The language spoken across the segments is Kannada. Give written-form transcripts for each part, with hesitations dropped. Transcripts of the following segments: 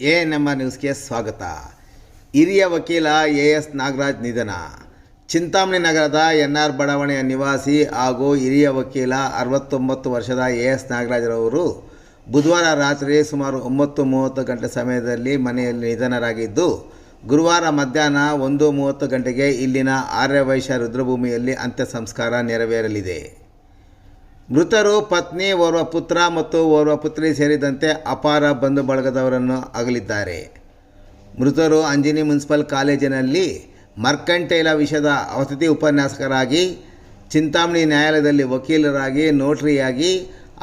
ANMR ನ್ಯೂಸ್ಗೆ ಸ್ವಾಗತ. ಹಿರಿಯ ವಕೀಲ AS ನಾಗರಾಜ್ ನಿಧನ. ಚಿಂತಾಮಣಿ ನಗರದ NR ಬಡಾವಣೆಯ ನಿವಾಸಿ ಹಾಗೂ ಹಿರಿಯ ವಕೀಲ 69 ವರ್ಷದ AS ನಾಗರಾಜ್ರವರು ಬುಧವಾರ ರಾತ್ರಿ ಸುಮಾರು 9:30 ಗಂಟೆ ಸಮಯದಲ್ಲಿ ಮನೆಯಲ್ಲಿ ನಿಧನರಾಗಿದ್ದು, ಗುರುವಾರ ಮಧ್ಯಾಹ್ನ 1:30 ಗಂಟೆಗೆ ಇಲ್ಲಿನ ಆರ್ಯವೈಶ್ಯ ರುದ್ರಭೂಮಿಯಲ್ಲಿ ಅಂತ್ಯ ಸಂಸ್ಕಾರ ನೆರವೇರಲಿದೆ. ಮೃತರು ಪತ್ನಿ, ಓರ್ವ ಪುತ್ರ ಮತ್ತು ಓರ್ವ ಪುತ್ರಿ ಸೇರಿದಂತೆ ಅಪಾರ ಬಂಧು ಬಳಗದವರನ್ನು ಅಗಲಿದ್ದಾರೆ. ಮೃತರು ಅಂಜನಿ ಮುನ್ಸಿಪಲ್ ಕಾಲೇಜಿನಲ್ಲಿ ಮರ್ಕಂಟೈಲ ವಿಷಯದ ಅತಿಥಿ ಉಪನ್ಯಾಸಕರಾಗಿ, ಚಿಂತಾಮಣಿ ನ್ಯಾಯಾಲಯದಲ್ಲಿ ವಕೀಲರಾಗಿ, ನೋಟ್ರಿಯಾಗಿ,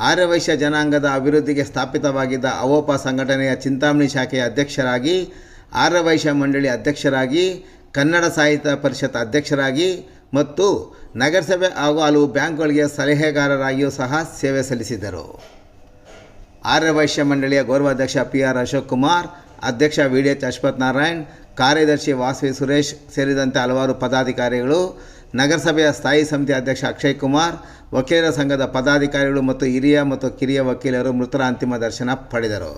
ಆರ್ಯವೈಶ್ಯ ಜನಾಂಗದ ಅಭಿವೃದ್ಧಿಗೆ ಸ್ಥಾಪಿತವಾಗಿದ್ದ ಅವೋಪ ಸಂಘಟನೆಯ ಚಿಂತಾಮಣಿ ಶಾಖೆಯ ಅಧ್ಯಕ್ಷರಾಗಿ, ಆರ್ಯವೈಶ್ಯ ಮಂಡಳಿ ಅಧ್ಯಕ್ಷರಾಗಿ, ಕನ್ನಡ ಸಾಹಿತ್ಯ ಪರಿಷತ್ ಅಧ್ಯಕ್ಷರಾಗಿ ಮತ್ತು ನಗರಸಭೆ ಹಾಗೂ ಹಲವು ಬ್ಯಾಂಕ್ಗಳಿಗೆ ಸಲಹೆಗಾರರಾಗಿಯೂ ಸಹ ಸೇವೆ ಸಲ್ಲಿಸಿದರು. ಆರ್ಯವೈಶ್ಯ ಮಂಡಳಿಯ ಗೌರವಾಧ್ಯಕ್ಷ PR ಅಶೋಕ್ ಕುಮಾರ್, ಅಧ್ಯಕ್ಷ VDH ಅಶ್ವಥ್ ನಾರಾಯಣ್, ಕಾರ್ಯದರ್ಶಿ ವಾಸವಿ ಸುರೇಶ್ ಸೇರಿದಂತೆ ಹಲವಾರು ಪದಾಧಿಕಾರಿಗಳು, ನಗರಸಭೆಯ ಸ್ಥಾಯಿ ಸಮಿತಿ ಅಧ್ಯಕ್ಷ ಅಕ್ಷಯ್ ಕುಮಾರ್, ವಕೀಲರ ಸಂಘದ ಪದಾಧಿಕಾರಿಗಳು ಮತ್ತು ಹಿರಿಯ ಮತ್ತು ಕಿರಿಯ ವಕೀಲರು ಮೃತರ ಅಂತಿಮ ದರ್ಶನ ಪಡೆದರು.